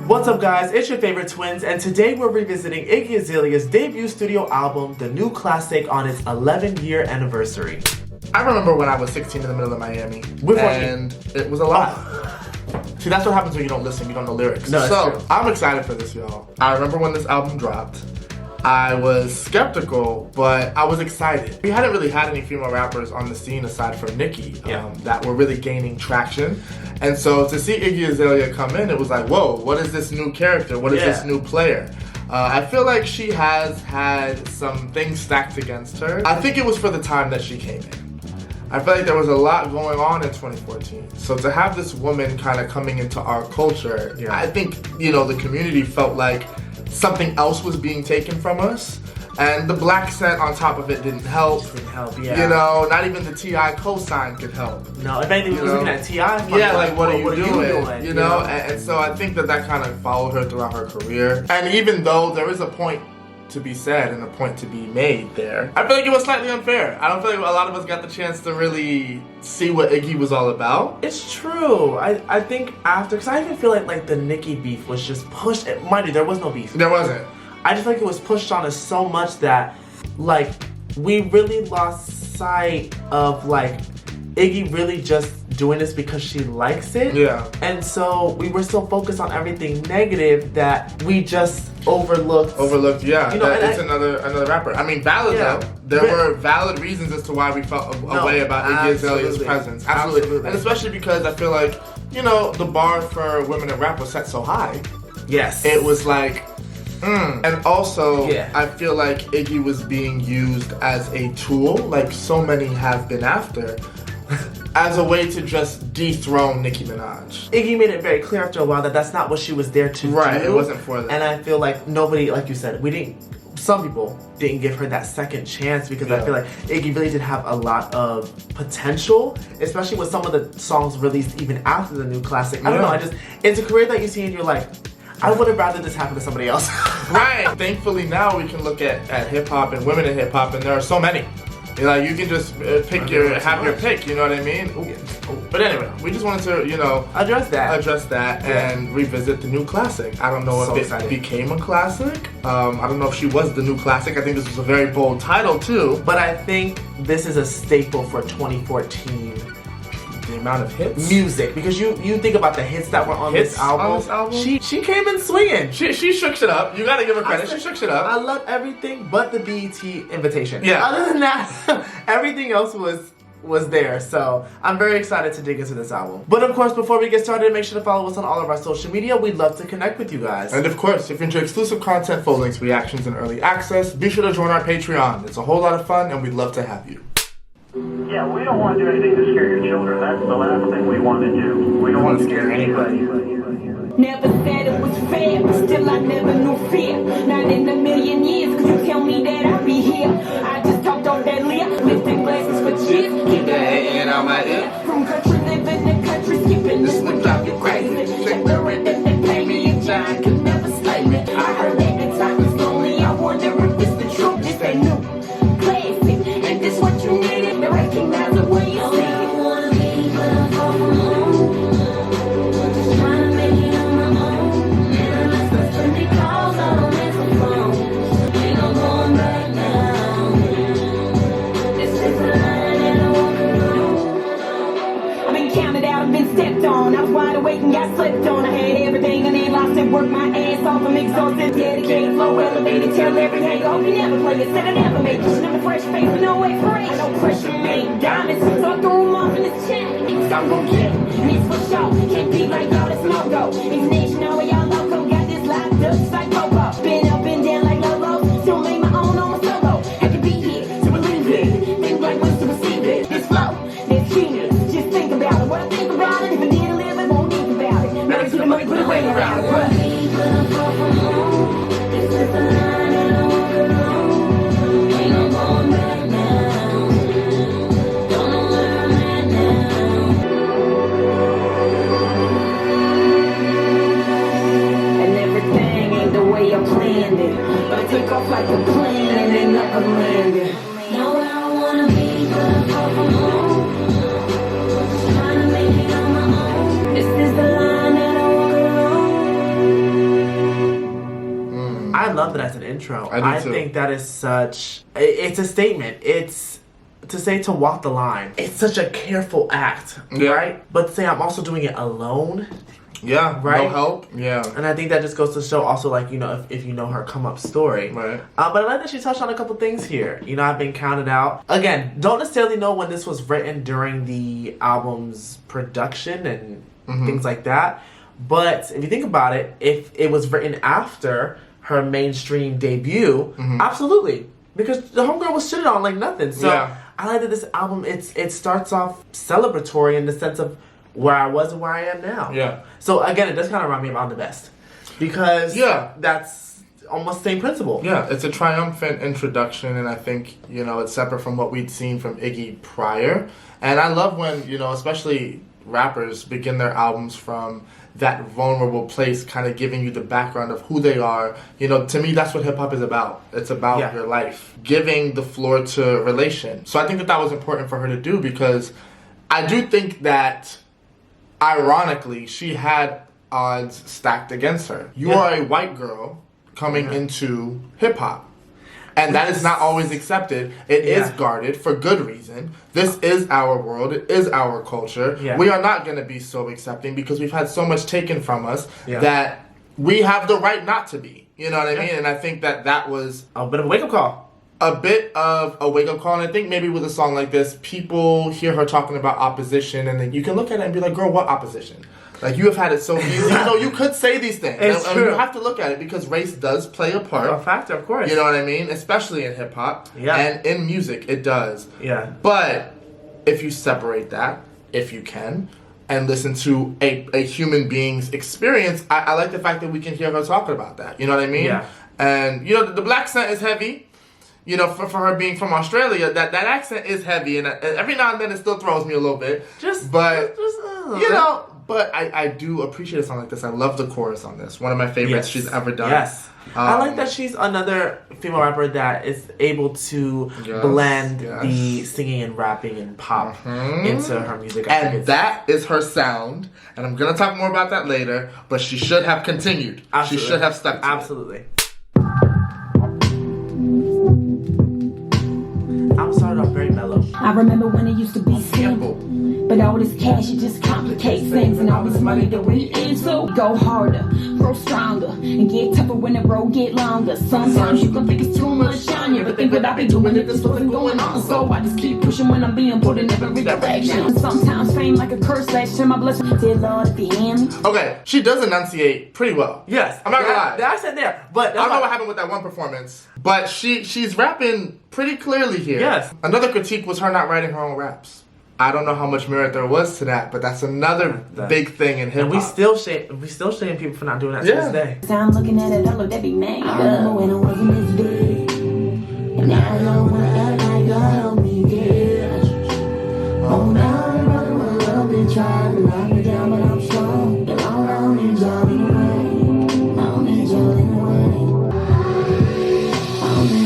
What's up guys, it's your favorite twins, and today we're revisiting Iggy Azalea's debut studio album, the new classic, on its 11-year anniversary. I remember when I was 16 in the middle of Miami, and it was a lot. See, that's what happens when you don't listen, you don't know lyrics. No, so, I'm excited for this, y'all. I remember when this album dropped, I was skeptical, but I was excited. We hadn't really had any female rappers on the scene aside from Nicki that were really gaining traction. And so to see Iggy Azalea come in, it was like, whoa, what is this new character? What is this new player? I feel like she has had some things stacked against her. I think it was for the time that she came in. I feel like there was a lot going on in 2014. So to have this woman kind of coming into our culture, I think, you know, the community felt like something else was being taken from us. And the black scent on top of it didn't help. You know, not even the T.I. cosign could help. No, if anything, you was looking at T.I. Yeah, like, what are you doing? You know? And so I think that kind of followed her throughout her career. And even though there is a point to be said and a point to be made there, I feel like it was slightly unfair. I don't feel like a lot of us got the chance to really see what Iggy was all about. It's true. I think after, because I even feel like the Nicki beef was just pushed. Mind you, there was no beef. There wasn't. I just feel like it was pushed on us so much that, like, we really lost sight of, like, Iggy really just doing this because she likes it. Yeah. And so we were so focused on everything negative that we just overlooked. Yeah. You know, it's another rapper. I mean, valid though. There were valid reasons as to why we felt a way about Iggy Azalea's presence. Absolutely. And especially because I feel like, you know, the bar for women in rap was set so high. Yes. It was like, And also, I feel like Iggy was being used as a tool, like so many have been after, as a way to just dethrone Nicki Minaj. Iggy made it very clear after a while that that's not what she was there to do. Right, it wasn't for that. And I feel like nobody, like you said, some people didn't give her that second chance because I feel like Iggy really did have a lot of potential, especially with some of the songs released even after the new classic. I don't know, it's a career that you see and you're like, I would have rather this happen to somebody else. Right. Thankfully now we can look at hip hop and women in hip hop, and there are so many. Like, you can just have your pick, you know what I mean? But anyway, we just wanted to, you know, address that and revisit the new classic. I don't know if it became a classic. I don't know if she was the new classic. I think this was a very bold title too. But I think this is a staple for 2014. The amount of hits? Music, because you think about the hits that were on this album. She came in swinging. She shook shit up. You gotta give her credit. She shook shit up. I love everything but the BET invitation. Yeah. Other than that, everything else was there. So I'm very excited to dig into this album. But of course, before we get started, make sure to follow us on all of our social media. We'd love to connect with you guys. And of course, if you enjoy exclusive content, full links, reactions, and early access, be sure to join our Patreon. It's a whole lot of fun, and we'd love to have you. Yeah, we don't want to do anything to scare your children. That's the last thing we want to do. We don't want to scare anybody. Never said it was fair, but still I never knew fear. Not in a million years, cause you tell me that I'll be here. I just talked on that lip, lifting glasses for cheers. Keep the hand out my ear. From country living to country skipping, this would drive you crazy. Separate that they pay me and John could never slay me. I heard that the time is lonely, I wonder if it's the truth. This ain't new, classic, and this what you needed. Recognize the way you see it. Wanna be, but I'm far from home. Just trying to make it on my own. And unless that's when they calls, I don't answer the phone. Ain't no going back now. This is the line and I walk around. I've been counted out, I've been stepped on. I was wide awake and got slept on. I had everything and then lost and worked my ass off. I'm exhausted, dedicated, flow elevated, tell every hangover. You never play it, said I never make it. Never fresh face with no expiration. No pressure made diamonds, so I threw them off in this chain. So I'm gon' get it, and it's for sure. Can't be like y'all, that's no go. Ignition over y'all loco, got this locked up just like Popo. Been up and down like Lolo, still make my own on my solo. Had to be here to believe it, think like what's to receive it. This flow, this genius, just think about it. What I think about it, if I didn't live it, won't think about it. Never get the money, put it way around it. But I'm far from home. This is the line and I walk alone. Ain't no going back now. Don't know where I'm at now. And everything ain't the way I planned it. But I take off like a plane and then never landed. Know where I wanna be, but I'm far from home. Just trying to make it on my own. This is the line that I walk alone. intro. I do too. think that is it's a statement. It's to say to walk the line. It's such a careful act, right? But to say I'm also doing it alone. Yeah, right. No help. Yeah, and I think that just goes to show also, like, you know, if you know her come up story. Right. But I like that she touched on a couple things here. You know, I've been counted out. Again, don't necessarily know when this was written during the album's production and things like that. But if you think about it, if it was written after her mainstream debut, absolutely, because the homegirl was shitted on like nothing. So I like that this album it starts off celebratory in the sense of where I was and where I am now. Yeah. So again, it does kind of remind me of I'm the Best, because that's almost the same principle. Yeah, it's a triumphant introduction, and I think, you know, it's separate from what we'd seen from Iggy prior. And I love when, you know, especially rappers begin their albums from that vulnerable place, kind of giving you the background of who they are. You know, to me, that's what hip-hop is about. It's about your life, giving the floor to relation. So I think that was important for her to do, because I do think that, ironically, she had odds stacked against her. You are a white girl coming into hip-hop. And that is not always accepted. It is guarded for good reason. This is our world. It is our culture. Yeah. We are not going to be so accepting, because we've had so much taken from us that we have the right not to be. You know what I mean? And I think that was a bit of a wake-up call. A bit of a wake-up call. And I think maybe with a song like this, people hear her talking about opposition, and then you can look at it and be like, girl, what opposition? Like, you have had it so easy. You know, you could say these things. It's true. You have to look at it, because race does play a part. A factor, of course. You know what I mean? Especially in hip-hop. Yeah. And in music, it does. Yeah. But if you separate that, if you can, and listen to a human being's experience, I like the fact that we can hear her talking about that. You know what I mean? Yeah. And, you know, the black accent is heavy. You know, for her being from Australia, that accent is heavy. And every now and then it still throws me a little bit. You know... But I do appreciate a song like this. I love the chorus on this. One of my favorites she's ever done. Yes. I like that she's another female rapper that is able to blend the singing and rapping and pop into her music. And that is her sound. And I'm going to talk more about that later. But she should have continued. Absolutely. She should have stuck to it. Absolutely. I started off very mellow. I remember when it used to be simple. But all this cash, it just complicates things. And all this money that we into, go harder, grow stronger, and get tougher when the road get longer. Sometimes you can think it's too much on you, but think what I be doing if there's something going on. So I just keep pushing when I'm being put in every direction. Sometimes fame like a curse slash to my blessing. Dear Lord, at the end. Okay, she does enunciate pretty well. Yes. I'm not gonna lie. The accent there. But I don't know what happened with that one performance. But she's rapping pretty clearly here. Yes. Another critique was her not writing her own raps. I don't know how much merit there was to that, but that's another big thing in hip hop. And we still shame people for not doing that to this day. So I'm looking at it, I look, that be mad. I remember when I wasn't this big, and now I don't wanna act like you help me get. Oh, now everybody wanna love me, try to knock me down, but I'm strong. And I don't need y'all anyway. I don't need y'all anyway.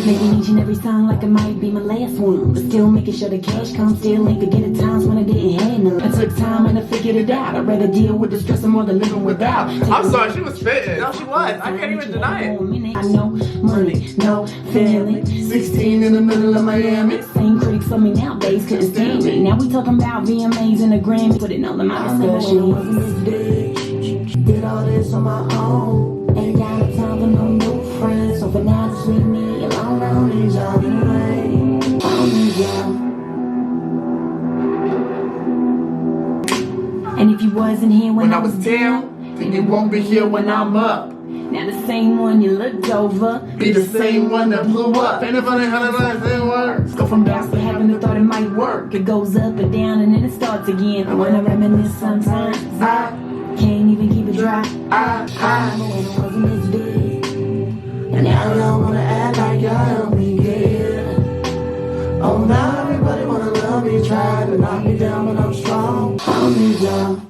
Making each and every song like it might be my last one, but still making sure the cash comes. Still ain't forgetting times when I didn't have none. I took time and I figured it out. I'd rather deal with the stress more than living without. I'm sorry, she was spitting. No, she was. I can't even deny it. I know money, no feeling. 16 in the middle of Miami. Same critics of me nowadays couldn't stand me. Now we talking about VMAs and the Grammy. Putting all in my discussion. Wasn't this big. Did all this on my own. Ain't got no time for no new friends. So for now, just leave me alone. I don't need y'all anyway. I don't need y'all. And if you wasn't here when I was down, then you won't be here when I'm up. Now the same one you looked over Be the same one that blew up. Ain't it funny how that thing works? Go from bounce to having the thought it might work. It goes up and down and then it starts again. And when I reminisce sometimes, I can't even keep it dry. I remember when it wasn't this big, and now I don't wanna act like y'all help me get. Oh, now everybody wanna love me, try to knock me down, but I'm strong. I don't need y'all.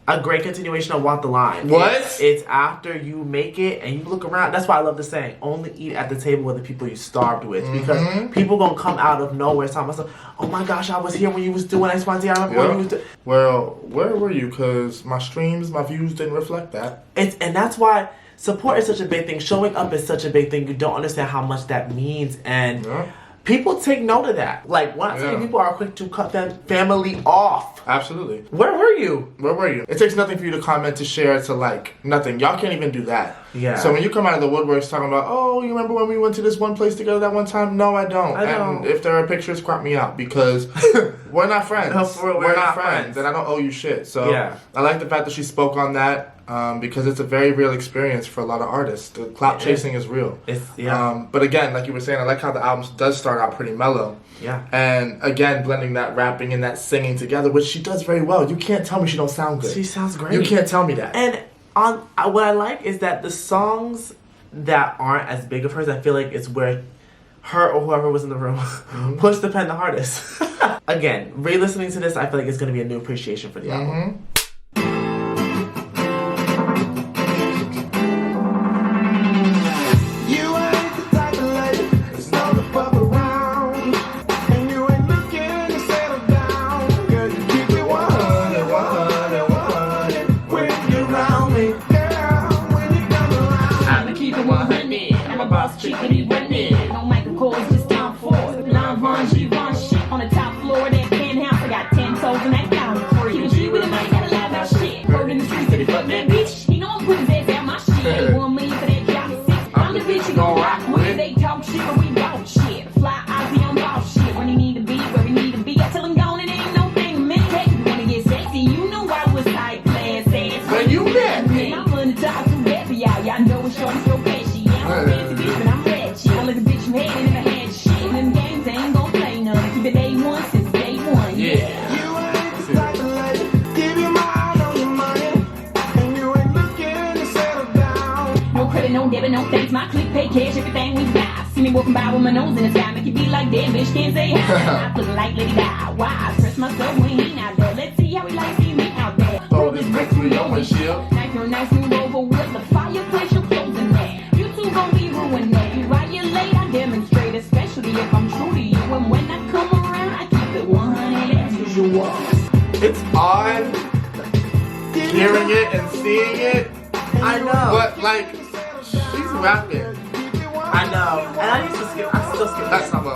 A great continuation of Walk the Line. What? It's after you make it and you look around. That's why I love the saying, only eat at the table with the people you starved with. Because people gonna come out of nowhere talking about, oh my gosh, I was here when you was doing X, Y, Z. I remember when you was doing... Well, where were you? Because my streams, my views didn't reflect that. And that's why support is such a big thing. Showing up is such a big thing. You don't understand how much that means, and people take note of that. Like, when I say people are quick to cut family off. Absolutely. Where were you? Where were you? It takes nothing for you to comment, to share, to like. Nothing. Y'all can't even do that. Yeah. So when you come out of the woodworks talking about, oh, you remember when we went to this one place together that one time? No, I don't. And if there are pictures, crop me out, because we're not friends. No, for real, we're not friends. And I don't owe you shit. So yeah. I like the fact that she spoke on that. Because it's a very real experience for a lot of artists. The clout chasing is real. But again, like you were saying, I like how the album does start out pretty mellow. Yeah. And again, blending that rapping and that singing together, which she does very well. You can't tell me she don't sound good. She sounds great. You can't tell me that. And what I like is that the songs that aren't as big of hers, I feel like it's where her or whoever was in the room pushed the pen the hardest. Again, re-listening to this, I feel like it's going to be a new appreciation for the album. Walking by with my nose in the sky, make you be like, damn, bitch, can't say hi. I feel like Lady Di. Why? I press myself when he ain't out there. Let's see how he likes see me out there. Oh, this bricks me your windshield. Nice new over with the fireplace, your clothes in there. You two gon' be ruined there. You violate, I demonstrate, especially if I'm true to you. And when I come around, I keep it 100 as usual. It's odd hearing it and seeing it. I know. But, like, she's rapping. I know, and I still skip that song.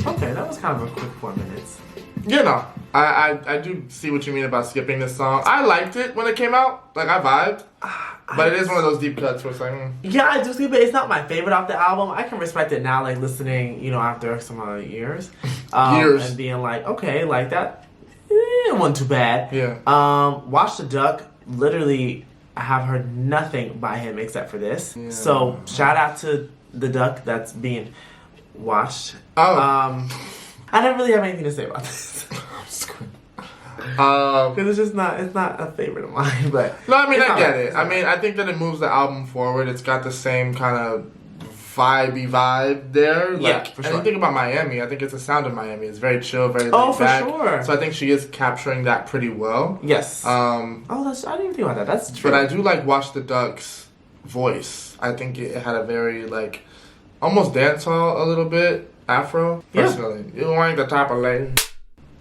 Okay, that was kind of a quick 4 minutes. You know, I do see what you mean about skipping this song. I liked it when it came out. Like, I vibed. But it is one of those deep cuts where it's like, Yeah, I do skip it. It's not my favorite off the album. I can respect it now, like, listening, after some years. And being like, okay, like that. It wasn't too bad. Yeah. Watch the Duck. Literally, I have heard nothing by him except for this. Yeah. So, shout out to the Duck that's being watched. I don't really have anything to say about this. Because it's not a favorite of mine, but no, I mean I get it. I mean I think that it moves the album forward. It's got the same kind of vibey vibe there. Like, for sure. And you think about Miami, I think it's the sound of Miami. It's very chill, very laid back. Sure. So I think she is capturing that pretty well. Yes. I didn't even think about that. That's true. But I do like Watch the Duck's voice. I think it had a very like almost dancehall a little bit, Afro. Personally, you ain't the type of lady.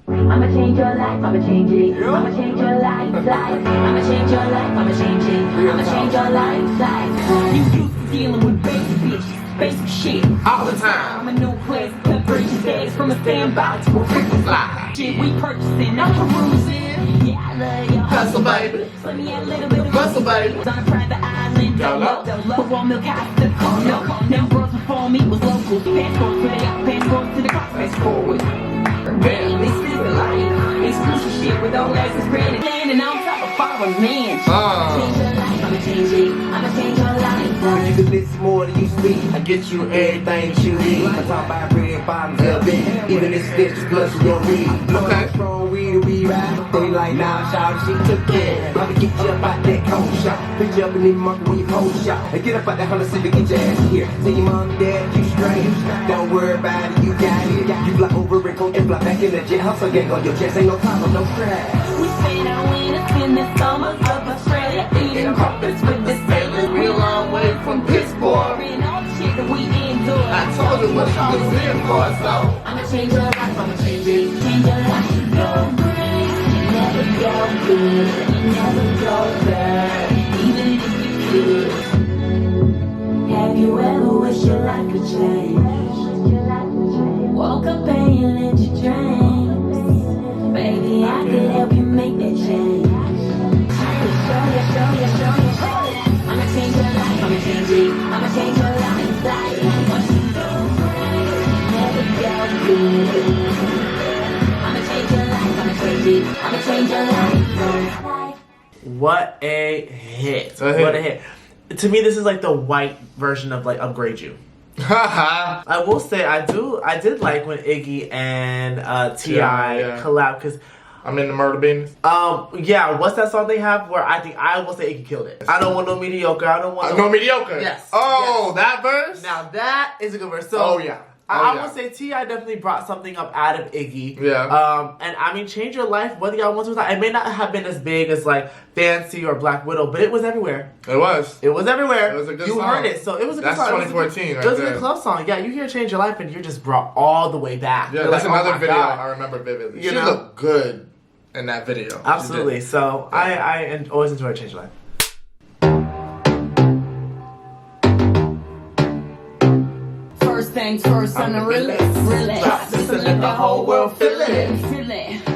I'ma change your life, I'ma change it. I'ma change your life. I'ma change your life, I'ma change it. I'ma change your life. You used to dealing with basic bitches, basic shit all the time. I'm a new class, cut bridges days from a standby to a freaking fly. Shit we purchasing, I'm perusing. Yeah, I love y'all. Hustle, baby. Let me add a little bit of hustle, baby. On a private island, put raw milk out the corner. Them bros before me was local. Passport for the out, passport to the car, fast forward. Damn, this is the life. Exclusive shit with old asses granted. Landing on top of foreign men. Change your life, I'ma change it. I'ma change your life. You can listen more than you speak. I get you everything that you need. I talk about red bottoms, LB. Even this bitch is plus your weed. Okay. Strong weed to be right. They like, nah, shout, she took care. I'ma get you up out that cold shop. Pick you up in the market when you cold shop. And get up out that Honda Civic, get your ass here. Tell your mom and dad you strange. Don't worry about it, you got it. You fly over and coach and fly back in the jet. Hustle gang on your chest, ain't no problem, no stress. We said I win, it's been this summer. Up I was here for it, so I'ma change your life, I'ma change it. Change your life, go great. You never go good, you never go bad, even if you could. Have you ever wished your life could change? Woke up and you let your dreams. Baby, I could help you make that change. I could show you. I'ma change your life, I'ma change it. I'ma change your life, life. Once you go great, never go good. I'ma change your life, I'ma change it. I'ma change your life. What a hit. A hit. What a hit. To me, this is like the white version of like Upgrade You. I will say I did like when Iggy and T.I. collab because I'm in the murder business. Yeah, what's that song they have where I will say Iggy killed it. I don't want no mediocre. I don't want no mediocre. Yes. Oh, yes. That verse. Now that is a good verse. So oh yeah. I would say T.I. definitely brought something up out of Iggy. Yeah. And I mean, Change Your Life, whether y'all want to or not, it may not have been as big as like Fancy or Black Widow, but it was everywhere. It was. It was everywhere. It was a good you song. heard it, so it was a good That's song. 2014 right It was there. a good club song. Yeah, you hear Change Your Life and you're just brought all the way back. Yeah, You're that's like, oh another my video God. I remember vividly. You She know? looked good in that video. Absolutely. So I always enjoy Change Your Life. First things first, on the realest. Drop this and let the whole world feel it.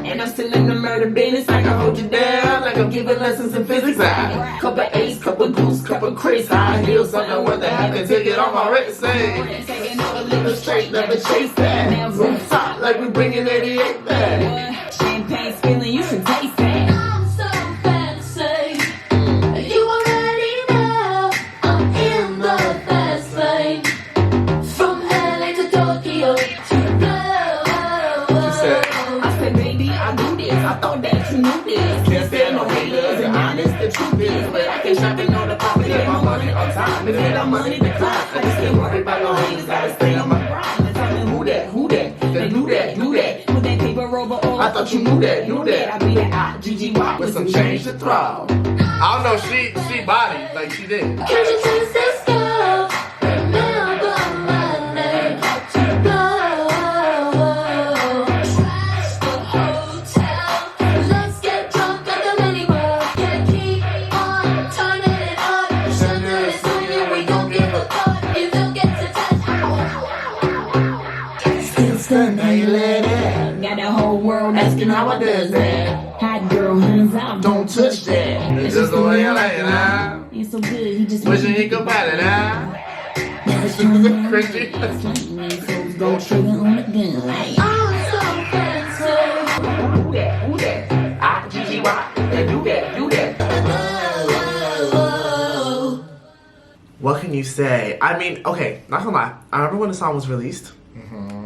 And I'm still in the murder business. I can hold you down like I'm giving lessons in physics. Couple A's, couple goose, couple Chris. High heels, something worth it. Have to take it on my wrist. Say, taking all the live little straight, never chase that. Now Rooftop like we bringing 88 back. champagne spilling, you should taste that. I'm so fancy. You already know I'm in the fast lane. From LA to Tokyo to Blow. said, I said, baby, I do this. I thought that you knew this. Can't stand no haters and honest, the truth is. But I can shop and on the property, get my money on time. If it money decline, I just can't worry about no haters. Gotta stay on my grind. And tell me who that? Then do that. Put that paper over all. I thought you knew that. I be the I-G-G-Y With some change to throw. I don't know, she bodied like she did. Can't you taste this stuff? Remember my name to Blow. Trash the hotel. Let's get drunk at the mini bar. Can't keep on turning it up. Sugar is singing, we gon' give a fuck. You don't get to touch. Still stunned, now you let it. got the whole world Asking how I does that. hot girl, hands out. Don't touch that. It's just the way I like it now. He's so good, he just Wishing he could buy it now. Cringy. go trigger on the gun. Like, I'm so fancy. Who that? I-G-G-Y. Do that. What can you say? I mean, okay, not gonna lie. I remember when the song was released,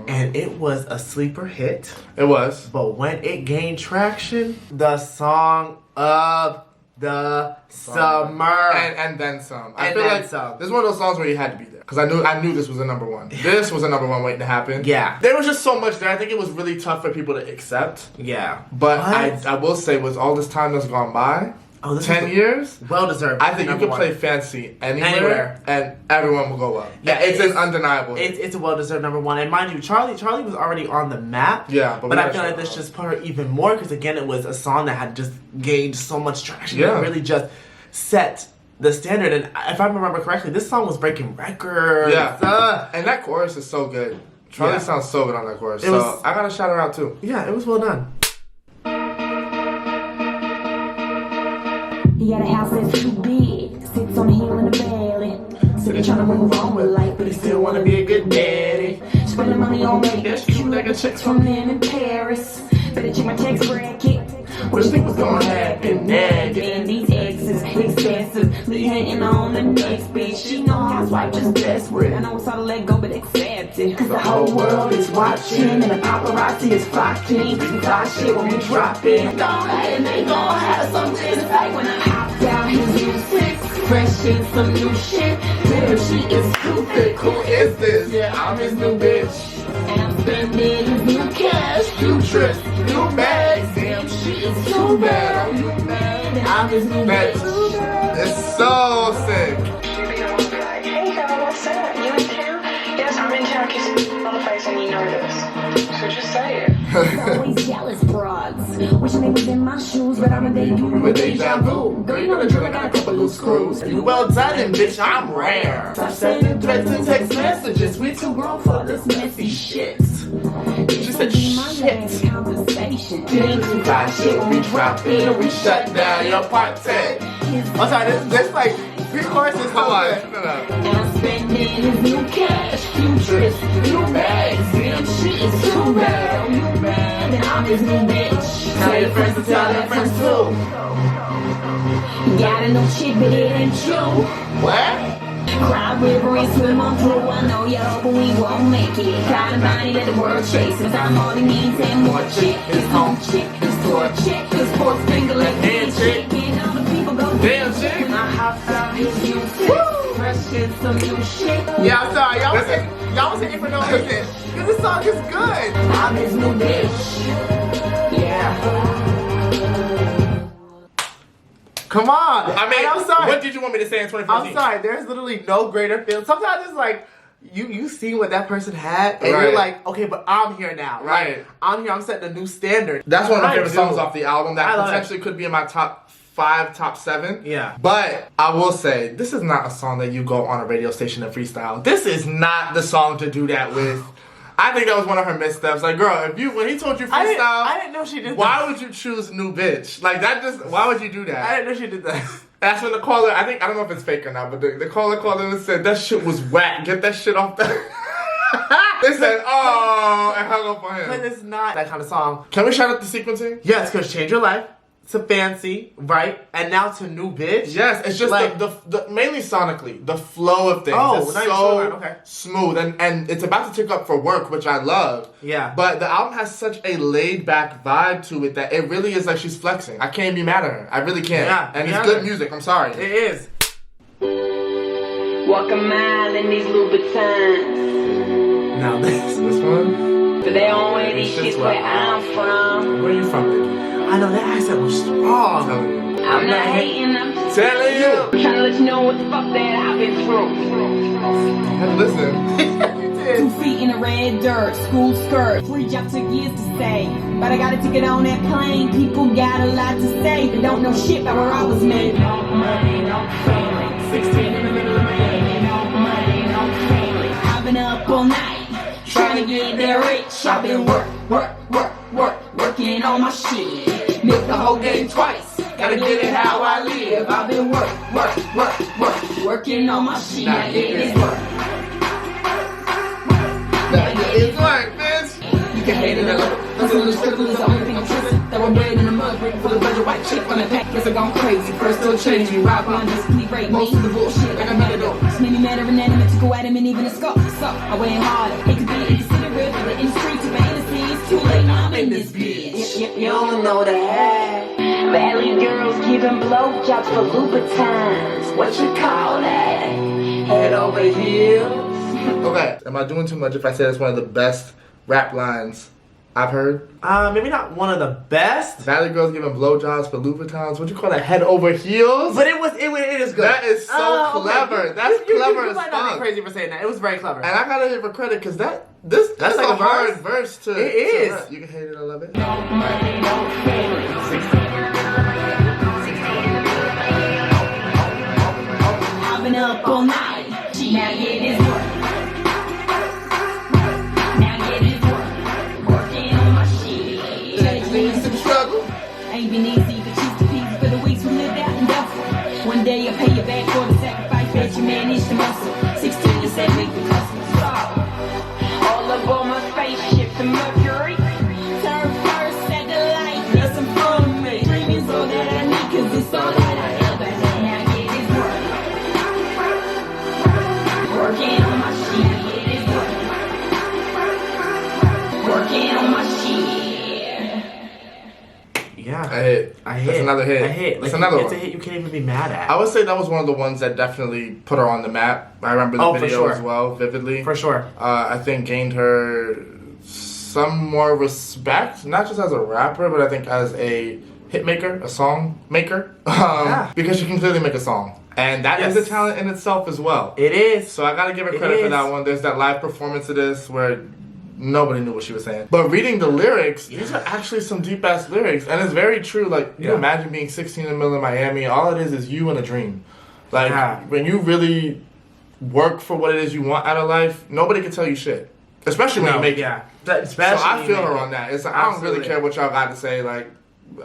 and it was a sleeper hit. It was. But when it gained traction, the song of the summer. And then some. I And feel then like some. this is one of those songs where you had to be there. Because I knew this was a number one. This was a number one waiting to happen. Yeah. There was just so much there. I think it was really tough for people to accept. Yeah. But What? I will say, with all this time that's gone by, this 10 is years, well deserved. I think you Number can one. play Fancy anywhere, Anywhere. and everyone will go up. Yeah, it's an undeniable. It's a well deserved number one, and mind you, Charlie was already on the map. Yeah, but we I gotta feel shout like this out. just put her even more because again, it was a song that had just gained so much traction. Yeah. It really just set the standard. And if I remember correctly, this song was breaking records. Yeah. And that chorus is so good. Charlie Yeah. sounds so good on that chorus. It So was- I gotta shout her out too. Yeah, it was well done. he got a house that's too big, sits on a hill in the valley. Still trying to move on with life, but he still wanna be a good daddy. Spending money on makeup, cute like a chicks from men in Paris. Better check my text bracket. What you think was gonna happen next? And these exes, excessive, Lee hating on the next bitch. She know housewife just desperate. I know it's hard to let go, but accept it. Cause the whole world is watching, and the paparazzi is flocking. We got shit when we drop it. Don't and they gon' have some things like when I hopped out his music. Fresh in some new shit. Damn, she is stupid. Who is this? Yeah, I'm his new bitch. And I'm spending his new cash. New trips, new bags. Damn, she is too bad. Are you mad? I'm his new That bitch. it's so sick. Hey, Bella, what's up? You in town? Yes, I'm in town because I'm Always jealous broads. Wishing they was in my shoes, but I'm a debut with deja vu. Girl, you know the drill, I got a couple loose screws. You well done, and bitch, I'm rare. Stop sending threats and text messages. We too grown for this messy shit. She said shit. Conversation. You got shit, we drop in, we shut down your party. I'm sorry, this like pre-chorus is Come on, good. turn it up. I'm spending his new cash, futures, new bags. Bitch, she is too bad. Oh, you mad? And I'm his new bitch. Tell your friends to tell their friends too. Got a new chick, but it ain't you. What? Cry river and swim on through. I know y'all, but we won't make it. Got a body that the world chases. I'm all he needs and more chick. His home chick, his tour chick, his sports finger like hand chick. And all the people go Damn chick. my house out his new shit. Fresh shit, some new shit. Yeah, I'm sorry. Y'all was hitting for no reason. Because this song is good. I'm his new bitch. Yeah. Come on. I mean, And I'm sorry. what did you want me to say in 2014? I'm sorry. There's literally no greater feeling. Sometimes it's like you see what that person had, and Right. you're like, okay, but I'm here now. Right. Like, I'm here. I'm setting a new standard. That's one of my I favorite do. songs off the album I that love potentially could be in my top 5, top 7. Yeah. But I will say, this is not a song that you go on a radio station and freestyle. This is not the song to do that with. I think that was one of her missteps. Like, girl, when he told you freestyle, I didn't know she did why that. would you choose New Bitch? Like, why would you do that? I didn't know she did that. That's when the caller, I don't know if it's fake or not, but the caller called in and said, that shit was whack. Get that shit off the... They said, oh, and hung up on But him. it's not that kind of song. Can we shout out the sequencing? Yes, because Change Your Life to Fancy, right? And now to New Bitch. Yes, it's just Like- the mainly sonically, the flow of things. Oh, is nice. so Okay. smooth, and it's about to tick up for work, which I love. Yeah. But the album has such a laid back vibe to it that it really is like she's flexing. I can't be mad at her. I really can't. Yeah, and me it's either. good music. I'm sorry. It is. Walk a mile in these Louboutins. Now this. This one. But they don't wear these This shits where I'm from. Where are you from, Iggy? I know that accent was I'm strong. telling you. I'm not hating, I'm just Telling you. trying to let you know what the fuck that I've been through. Have to listen. 2 feet in the red dirt, school skirt. Free job took years to say, but I got a ticket on that plane. People got a lot to say, but don't know shit about where I was made. No money, no family. 16 in the middle of Miami. No money, no family. I've been up all night, trying to get that rich. I've been working on my shit. Milk the whole game twice. Gotta get it how I live. I've been working on my shit. Now get this work. It's like, bitch. You can hate it or love it. Cause a little struggle is the only thing I'm trusting. That we're bred in the mud, brick full of budget, white chick on the pack. Guess I gone crazy. First still change me. Rock on this, please rate most of the bullshit like I met it all. This made me mad or inanimate to go at him and even a scuff. So I went hard. Hate to be inconsiderate, but the industry to fantasy. It's too late. Now I'm in this bitch. You don't know the half. Valley girls giving blowjobs for Louboutins. What you call that? Head over heels. Okay. Am I doing too much if I say that's one of the best rap lines I've heard? Maybe not one of the best, Valley girls giving blowjobs for Louboutins. What you call that? Head over heels? but it is good. That is so Okay. clever. That's you clever you as might not fuck. be crazy for saying that. It was very clever. And I gotta give her credit because that's That's like like a a hard verse. verse to. It is. to rap. You can hate it or love it. I've been up all night. Now get this work. Now get this work. Working on my shit. Leads to the struggle. Ain't been easy, but choose the peas for the weeks we lived out in Duffel. One day I'll pay you back for the sacrifice that you managed to muscle. 16 to 7 weeks for customer all up on my spaceship, the Mercury. Turn first at the light, that's in front of me. Dreaming's all that I need, cause it's all that I ever had. Now get this work. Working on my shit, get this work. Working on my shit. yeah, I hit. I hit. That's another hit. I hit. That's Like, another it's one. a hit you can't even be mad at. I would say that was one of the ones that definitely put her on the map. I remember the Oh, for video sure. as well, vividly. For sure. I think gained her some more respect, not just as a rapper, but I think as a hit maker, a song maker. Yeah. Because she can clearly make a song. And that is Yes. a talent in itself as well. It is. So I gotta give her It credit for is. that one. There's that live performance of this where nobody knew what she was saying. But reading the lyrics, these are actually some deep ass lyrics, and it's very true. Like, you imagine being 16 in the middle of Miami. All it is you and a dream. Like, when you really work for what it is you want out of life, nobody can tell you shit. Especially when you make it. So I feel her on that. It's like, I don't really care what y'all got to say. Like,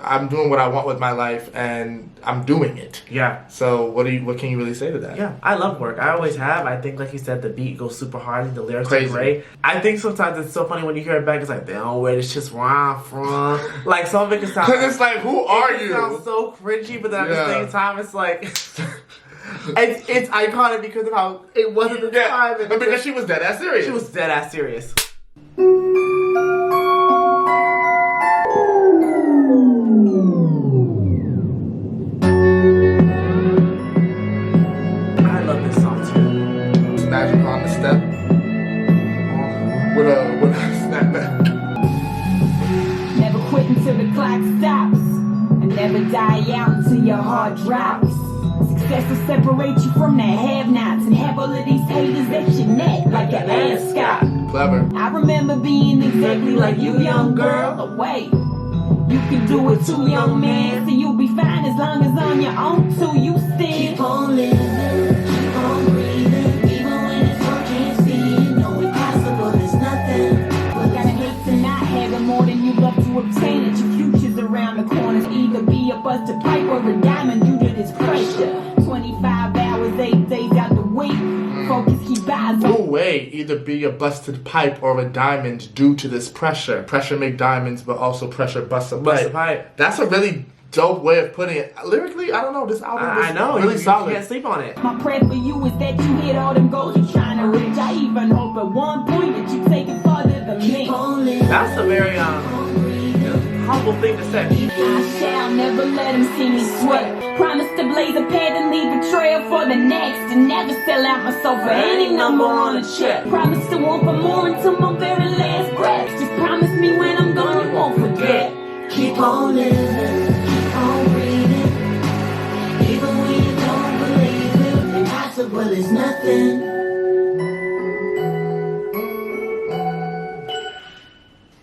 I'm doing what I want with my life, and I'm doing it. Yeah. So what can you really say to that? Yeah, I love work. I always have. I think, like you said, the beat goes super hard and the lyrics Crazy. are great. I think sometimes it's so funny when you hear it back. It's like, damn, where this shit's where I'm from. Like, some of it can sound. Because it's like, who are you? It sounds so cringy, but then at the same time, it's like. it's iconic because of how it wasn't the time. But because she was dead ass serious. She was dead ass serious. Magic on the step with a snapback. Never quit until the clock stops, and never die out until your heart drops. Success will separate you from the have-nots and have all of these haters at your neck like an ascot. Clever. I remember being exactly like you, young girl. Oh, wait, you can do it too, young man. So you'll be fine as long as on your own too. You still keep on living, keep on breathing. More than you love to obtain it. Your future's around the corners. Either be a busted pipe or a diamond due to this pressure. 25 hours, 8 days out the week. Focus, keep eyes No on. way. Either be a busted pipe or a diamond due to this pressure. Pressure make diamonds, but also pressure bust a pipe. That's a really dope way of putting it. Lyrically, I don't know. This album is really solid. You can't sleep on it. My prayer for you is that you hit all them goals you're trying to reach. I even hope at one point that you take it farther than me. That's a very humble thing to say. I shall never let him see me sweat. Promise to blaze a path and leave a trail for the next, and never sell out myself for any number on a check. Promise to want for more until my very last breath. Just promise me when I'm gone you won't forget. Keep on living, keep on breathing. Even when you don't believe it, impossible is nothing.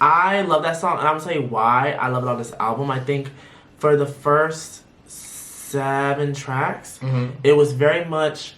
I love that song, and I'm gonna tell you why I love it on this album. I think for the first 7 tracks, it was very much,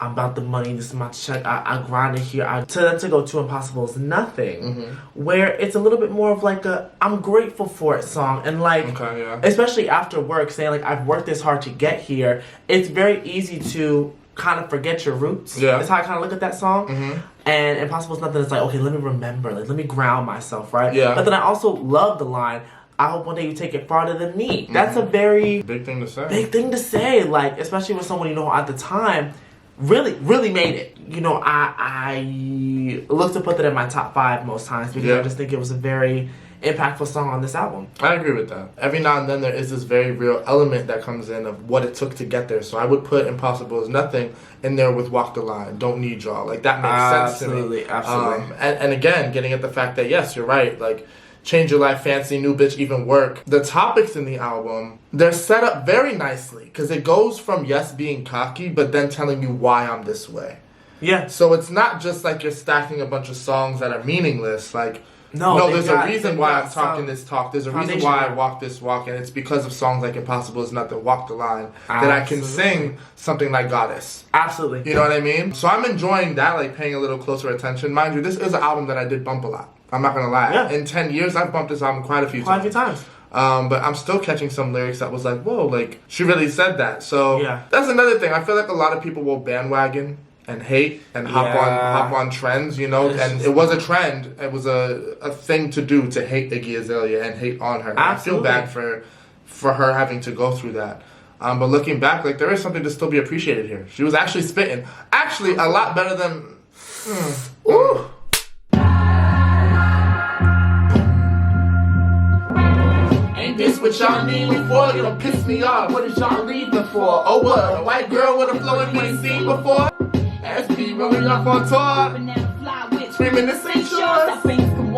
I'm about the money, this is my check, I grind it here. To them to go to Impossible is Nothing, where it's a little bit more of like a I'm grateful for it song. And like, especially after work, saying like I've worked this hard to get here, it's very easy to kind of forget your roots. Yeah. That's how I kind of look at that song. And Impossible is Nothing. It's like, okay, let me remember, like let me ground myself, right? Yeah. But then I also love the line, I hope one day you take it farther than me. That's a very big thing to say. Big thing to say, like especially with someone you know at the time really made it. You know, I look to put that in my top 5 most times because I just think it was a very impactful song on this album. I agree with that. Every now and then there is this very real element that comes in of what it took to get there. So I would put Impossible is Nothing in there with Walk the Line, Don't Need Y'all. Like that makes sense to me. Absolutely. And again, getting at the fact that yes, you're right. Like Change Your Life, Fancy, New Bitch, Even Work. The topics in the album, they're set up very nicely because it goes from yes being cocky, but then telling you why I'm this way. Yeah. So it's not just like you're stacking a bunch of songs that are meaningless. Like, no, there's a reason why I'm talking this talk. There's a reason why I walk this walk, and it's because of songs like Impossible is Nothing, Walk the Line, that I can sing something like Goddess. Absolutely. You know what I mean? So I'm enjoying that, like paying a little closer attention. Mind you, this is an album that I did bump a lot. I'm not gonna lie. Yeah. In 10 years, I've bumped this album quite a few times. But I'm still catching some lyrics that was like, whoa, like, she really said that. So that's another thing. I feel like a lot of people will bandwagon and hate and hop on trends, you know? And it was a trend. It was a thing to do to hate Iggy Azalea and hate on her. I feel bad for her having to go through that. But looking back, like, there is something to still be appreciated here. She was actually spitting. Actually, a lot better than... Ooh. This what y'all need me for, you don't piss me off. What is y'all leaving for? Oh what? A white girl with a flow you ain't seen before? SB rolling off on tour, screaming this ain't yours.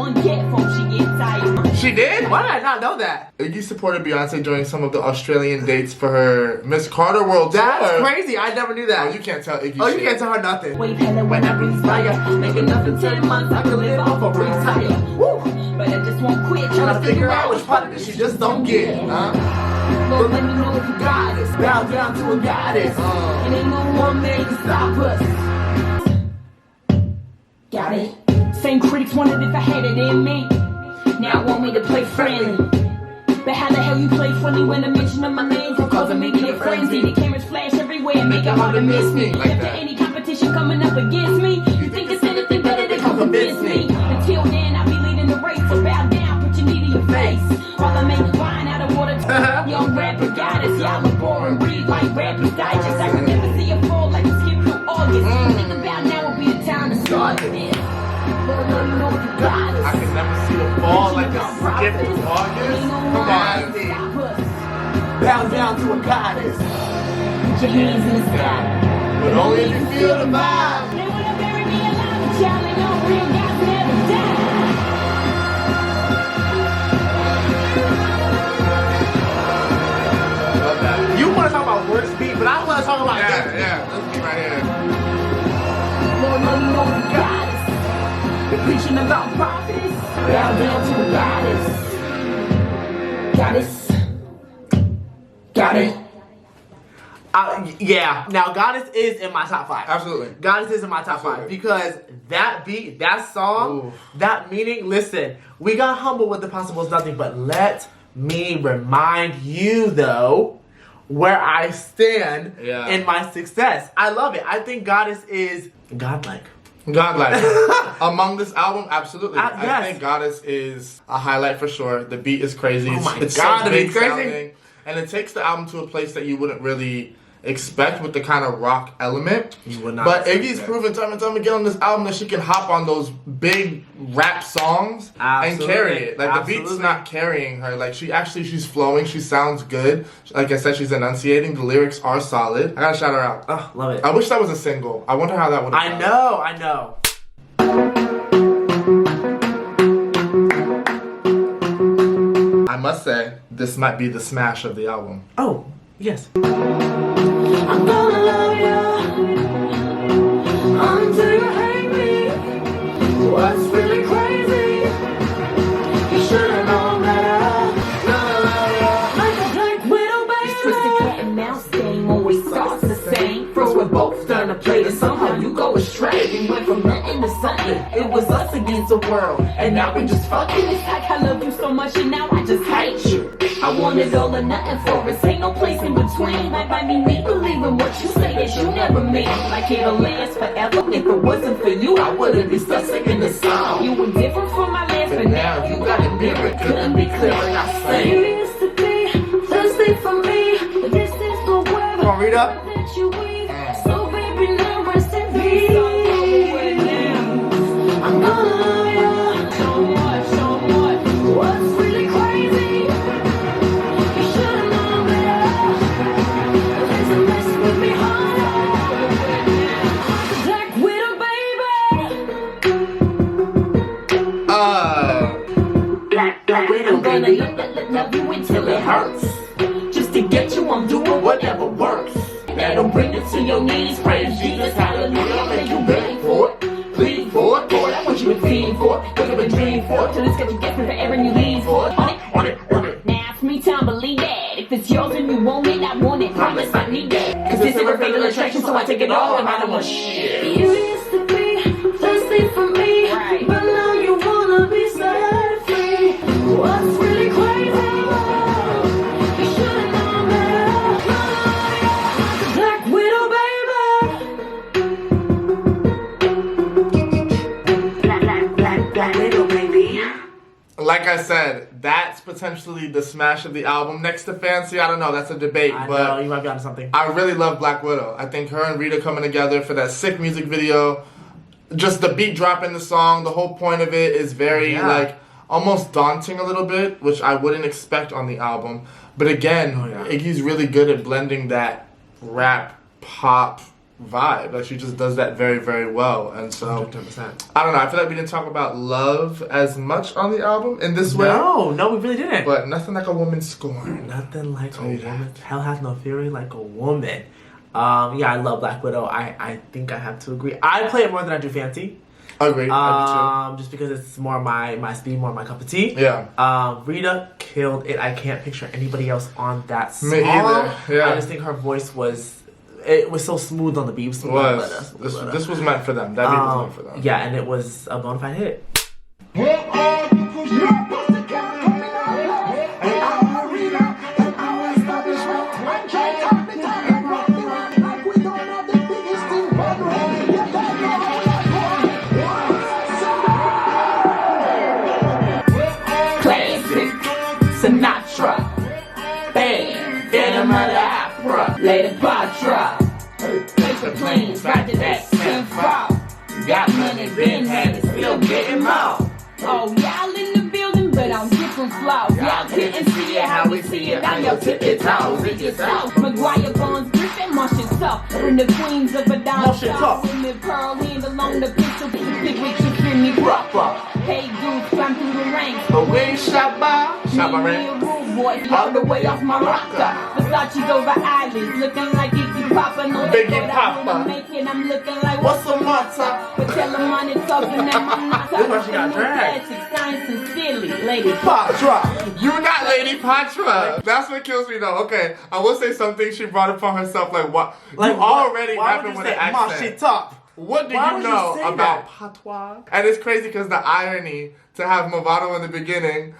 one get before she get tired. She did? Why did I not know that? Iggy supported Beyonce during some of the Australian dates for her Miss Carter World That's Tour. crazy. I never knew that. Oh, you can't tell Iggy Oh, shit. you can't tell her nothing. Wave hella when I breathe fire. Make enough in 10 months, I could live off a retire. Woo! But I just won't quit. Trying to figure out which part of this she just don't get. Lord, let me know if you got it. Bow down to a goddess. And ain't no one man can stop us. Got it? Same critics wondered if I had it in me. Now want me to play friendly. But how the hell you play friendly when the mention of my name can cause immediate frenzy? The cameras flash everywhere and make it hard to miss me. Like After that. any competition coming up against me, you think it's anything better than come convince me. Until then, I'll be leading the race. So bow down, put your knee to your face. While I make wine out of water. Young rapper goddess, y'all are boring. Read like rappers digest. I can never see a fall like a skip through August. Think about now will be the time to start this. Lord, let me know if you got us. I can never see a fall like a skip in August. Come on. Bow down to a goddess. Put your hands in the sky. But only if you feel the vibe. They wanna bury me alive, but y'all ain't no real guys never die. Love that. You want to talk about worst beat, but I want to talk about Yeah, this is right here. Lord, let me know if you got us. They're preaching about prophets. Bow down to a goddess. Goddess. Got it. Yeah. Now, Goddess is in my top 5. Absolutely. Goddess is in my top 5 because that beat, that song, Ooh. that meaning. Listen, we got humble with the possible is nothing, but let me remind you though where I stand in my success. I love it. I think Goddess is godlike. Godlike. Among this album, absolutely. Yes. I think Goddess is a highlight for sure. The beat is crazy. Oh my it's God, so the big beat's crazy. sounding. And it takes the album to a place that you wouldn't really expect with the kind of rock element. You would not But expect Iggy's that. proven time and time again on this album that she can hop on those big rap songs and carry it. Like the beat's not carrying her. Like she's flowing. She sounds good. Like I said, she's enunciating. The lyrics are solid. I gotta shout her out. Oh, love it. I wish that was a single. I wonder how that would have I know. I must say, this might be the smash of the album. Oh, yes. I'm gonna love you until you hate me. What's really crazy? You should've known better. Gonna love you like a black widow, baby. This twisted cat and mouse game always starts the same. First we're both turn to play, and somehow you go astray. We went from nothing to something. It was us against the world, and now we just fucking. It's like I love you so much, and now I just hate you. I wanted all or nothing for us, ain't no place in between. Might be me believing what you say that you never mean. Like it'll last forever. If it wasn't for you, I wouldn't be stuck singing this song. You were different from my last, but now you got a mirror. Couldn't be clearer, I say. You used to be thirsty for me, but this is the weather. Come on, Rita. That you weave. So baby, now rest in peace. I'm gonna love you so much, so much. What's really crazy? You should've known better. There's a mess with me, honey. Black widow, baby. Black widow, I'm gonna love you until it hurts. Just to get you, I'm doing whatever works. That'll bring you to your knees. Praise Jesus, hallelujah. Make you beg for it. Plead for it, Lord, I want you to feed for it. Wake up and dream for it. Till it's got you guessing forever and you leave for it. On it. Now it's me time, believe that. If it's yours and you want it, I want it. Promise I need that. Cause this is a fatal attraction, so I take it all and I don't want shit. You used to be thirsty for me, but now you wanna be set free. What's really crazy? You should've known better. Black widow, baby. Black widow, baby. Like I said, that's potentially the smash of the album. Next to Fancy, I don't know, that's a debate. I but know, you might be onto something. I really love Black Widow. I think her and Rita coming together for that sick music video, just the beat drop in the song, the whole point of it is very like almost daunting a little bit, which I wouldn't expect on the album. But again, Iggy's really good at blending that rap, pop, vibe. Like she just does that very, very well. And so 100%. I don't know. I feel like we didn't talk about love as much on the album in this way. No, we really didn't. But nothing like a woman scorn. Nothing like a Tell you woman. that. Hell has no fury like a woman. Yeah, I love Black Widow. I think I have to agree. I play it more than I do Fancy. Agreed. I Just because it's more my speed, more my cup of tea. do too. Yeah. Rita killed it. I can't picture anybody else on that song. Me either. Yeah. I just think her voice was so smooth on the beat. It was. This was meant for them. That beat was meant for them. Yeah, and it was a bona fide hit. Sinatra, bang, get him out of Patra, Lady Patra, take the planes, ride to that 10 fall. Got money, been had it, still getting more. Oh, y'all in the building, but on different floors. Y'all couldn't see it how we see it on your tippy toes. It gets out. McGuire, Bones, Griffin, Martian Talk. From the queens of a dime Martian shop. Talk. With me pearl hand along the pistol, pick with you, feel me proper. Hey, dudes, climb through the ranks. But we ain't shot by rank. Boy, all the way off my rocker. Versace's over eyelids, looking like Iggy Papa. No, Iggy Papa. I'm looking like What's the matter? but tell them money talking and I'm not This why she got dragged. Science and silly, Lady Patra. You not Lady Patra. That's what kills me though. Okay, I will say something she brought upon herself. Like what? Like you already why rapping would with you an say accent. Martian Talk? What do Why you would you know say about that? patois? And it's crazy because the irony to have Movado in the beginning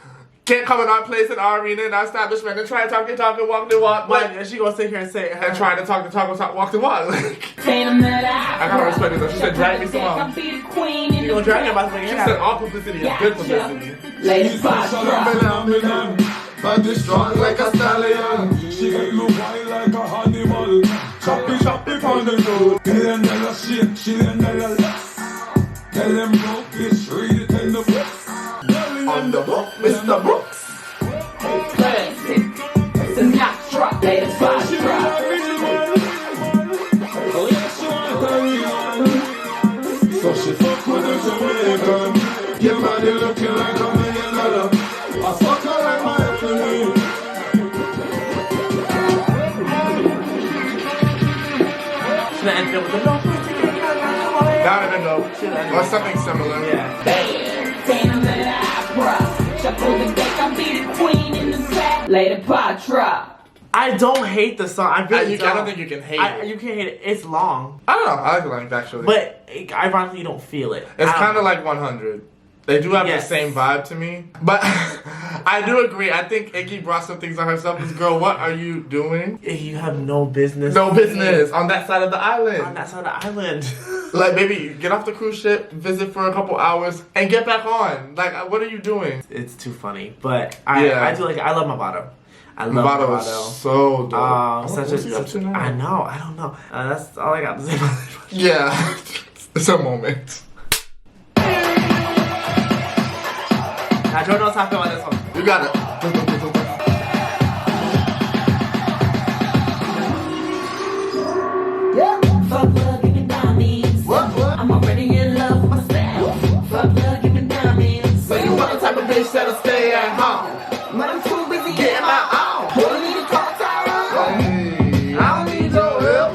can't come in our place in our arena in our establishment and try to talk and walk the walk. Like, and she gonna sit here and say And try to talk, walk the walk. Like, I gotta respect it though. She said drag me some more. you gonna drag him about to make She it said happen. all publicity is good publicity. Lady Patra. Body strong like a stallion. She get you wild like a animal. Choppy on the road. $1 shit, $1 less. Tell them broke this, read it in the books. On the book, Mr. Brooks. Classic. Sinatra. Lady Patra. So she fuck with a Jamaican. Your body looking like $1 million. I fuck her like my enemy. She's gonna end it with a no pussy. That would have been dope. Or something similar. Yeah. Lady Patra. I don't hate the song. I really I don't think you can hate it. You can't hate it. It's long, I don't know. I like the length actually. but ironically, you don't feel it. It's I don't kind of know. like 100. They do have Yes. the same vibe to me. But I do agree. I think Iggy brought some things on herself. This girl, what are you doing? You have no business. No business on that side of the island. on that side of the island. Like, maybe get off the cruise ship, visit for a couple hours, and get back on. Like, what are you doing? It's too funny, but I do like it. I love Movado. I love Movado Movado. is so dope. Such a, up to now? I know. I don't know. That's all I got to say about it. Yeah, it's a moment. Now, Joe knows how I feel about this one. You got it. Fuck love, give me diamonds. I'm already in love with myself. Fuck love, give me diamonds. So you want the type of bitch that'll stay at home? But I'm too busy Getting my own. Don't need to call Tyra. Hey, I don't need your help.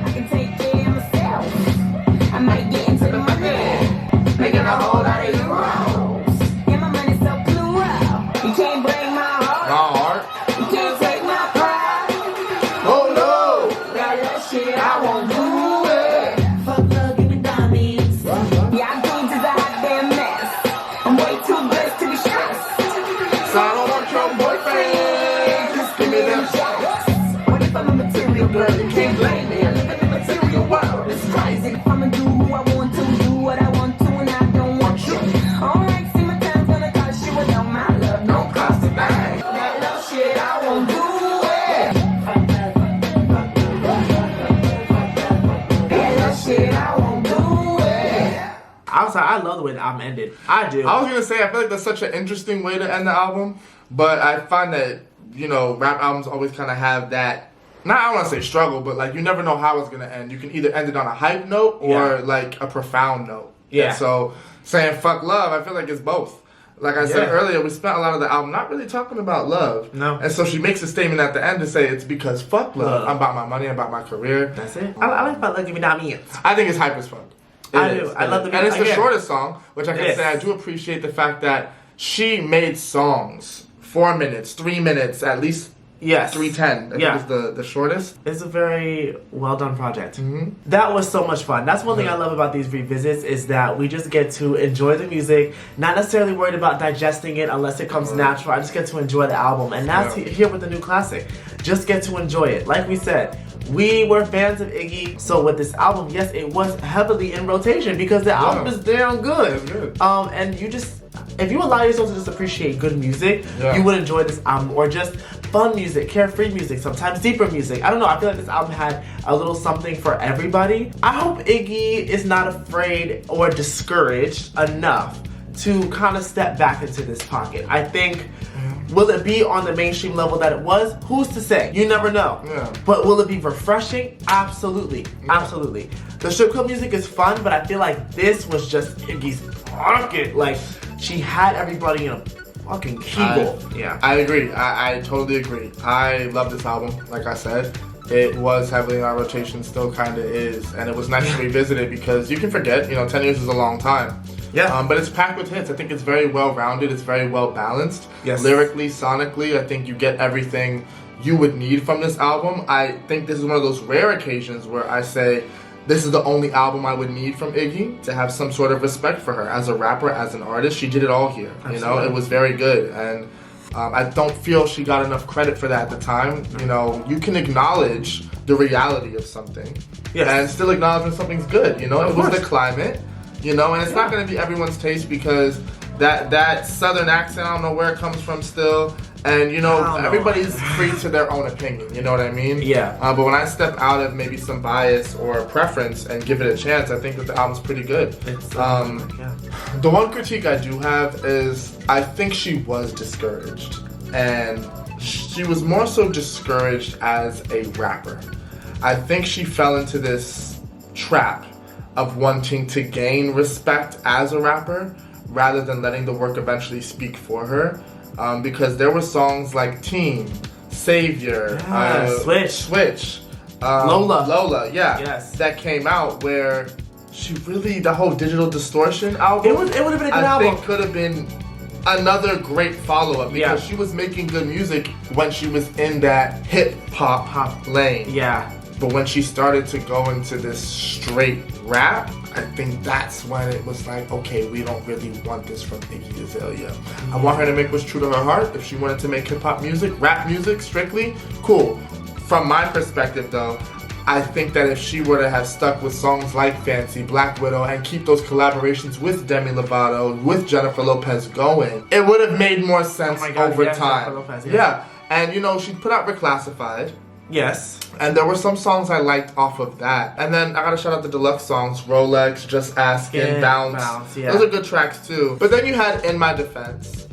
I can take care of myself. I might get into the money. Making a whole lot of euros. Yeah, my money's so plural. You can't break my heart. My heart. You can't take my pride. Oh no. Got that shit, I won't do it. Fuck love, give me diamonds. Yeah, I'm going to the hot damn mess. I'm way too blessed to be stressed. So I don't want your boyfriend. Just give me them shots. What if I'm a material girl? You can't blame me. I live in the material world. It's crazy. I'ma do who I want to, do what I want to, and I don't want you. Alright, see my time's gonna cost you, and all my love don't cost a thing. That love shit, I won't do it. That love shit, I won't do it. I'm sorry. I love the way the album ended. I do. I was gonna say I feel like that's such an interesting way to end the album, but I find that rap albums always kind of have that I don't want to say struggle, but like you never know how it's gonna end. You can either end it on a hype note or like a profound note. Yeah. And so saying fuck love, I feel like it's both. Like I said earlier, we spent a lot of the album not really talking about love. No. And so she makes a statement at the end to say it's because fuck love. I'm about my money, I'm about my career. That's it. I like fuck love, give me that means. I think it's hype as fuck. I do. I love the And it's the again. shortest song, which I can say I do appreciate the fact that she made songs 4 minutes, 3 minutes, at least. Yes. 3:10. I think is the shortest. It's a very well done project. Mm-hmm. That was so much fun. That's one thing I love about these revisits is that we just get to enjoy the music, not necessarily worried about digesting it unless it comes natural. I just get to enjoy the album, and that's here with the new classic. Just get to enjoy it. Like we said, we were fans of Iggy, so with this album, yes, it was heavily in rotation because the album is damn good. It's good. And you just, if you allow yourself to just appreciate good music, you would enjoy this album, or just fun music, carefree music, sometimes deeper music. I don't know, I feel like this album had a little something for everybody. I hope Iggy is not afraid or discouraged enough to kind of step back into this pocket. I think, will it be on the mainstream level that it was? Who's to say? You never know. Yeah. But will it be refreshing? Absolutely. Absolutely. The strip club music is fun, but I feel like this was just Iggy's pocket. Like, she had everybody in a fucking keyboard. I agree. I totally agree. I love this album, like I said. It was heavily in our rotation, still kind of is. And it was nice to revisit it because you can forget, 10 years is a long time. Yeah. But it's packed with hits. I think it's very well rounded. It's very well balanced. Yes. Lyrically, sonically, I think you get everything you would need from this album. I think this is one of those rare occasions where I say this is the only album I would need from Iggy to have some sort of respect for her as a rapper, as an artist. She did it all here. Absolutely. It was very good. And I don't feel she got enough credit for that at the time. You can acknowledge the reality of something and still acknowledge when something's good. It was the climate. And it's not going to be everyone's taste because that southern accent, I don't know where it comes from still. And, everybody's free to their own opinion. You know what I mean? Yeah. But when I step out of maybe some bias or preference and give it a chance, I think that the album's pretty good. The one critique I do have is I think she was discouraged. And she was more so discouraged as a rapper. I think she fell into this trap of wanting to gain respect as a rapper rather than letting the work eventually speak for her. Because there were songs like Team, Savior, Switch, Lola, that came out where she really, the whole Digital Distortion album, it would have been a good I album. think could have been another great follow-up because she was making good music when she was in that hip-hop lane. Yeah. But when she started to go into this straight rap, I think that's when it was like, okay, we don't really want this from Iggy Azalea. I want her to make what's true to her heart. If she wanted to make hip-hop music, rap music, strictly, cool. From my perspective, though, I think that if she were to have stuck with songs like Fancy, Black Widow, and keep those collaborations with Demi Lovato, with Jennifer Lopez going, it would have made more sense over time. Lopez, And, she put out Reclassified. Yes. And there were some songs I liked off of that. And then I gotta shout out the deluxe songs, Rolex, Just Asking, Bounce. Those are good tracks too. But then you had In My Defense.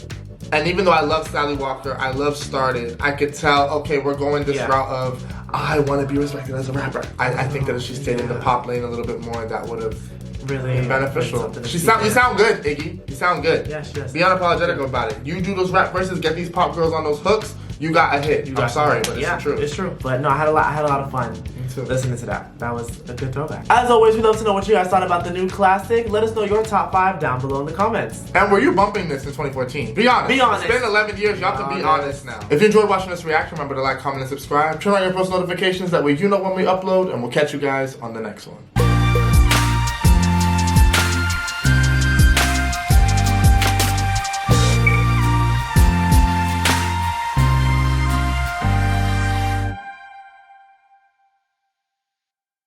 And even though I love Sally Walker, I love Started, I could tell, okay, we're going this route of, I want to be respected as a rapper. I think that if she stayed in the pop lane a little bit more, that would have really been beneficial. You sound good, Iggy. You sound good. Yes, yes. Be unapologetic about it. You do those rap verses, get these pop girls on those hooks, you got a hit. I'm sorry, but it's true. It's true. But no, I had a lot of fun listening to that. That was a good throwback. As always, we'd love to know what you guys thought about the new classic. Let us know your top 5 down below in the comments. And were you bumping this in 2014? Be honest. Be honest. It's been 11 years. Y'all can be honest now. If you enjoyed watching this reaction, remember to like, comment, and subscribe. Turn on your post notifications. That way you know when we upload. And we'll catch you guys on the next one.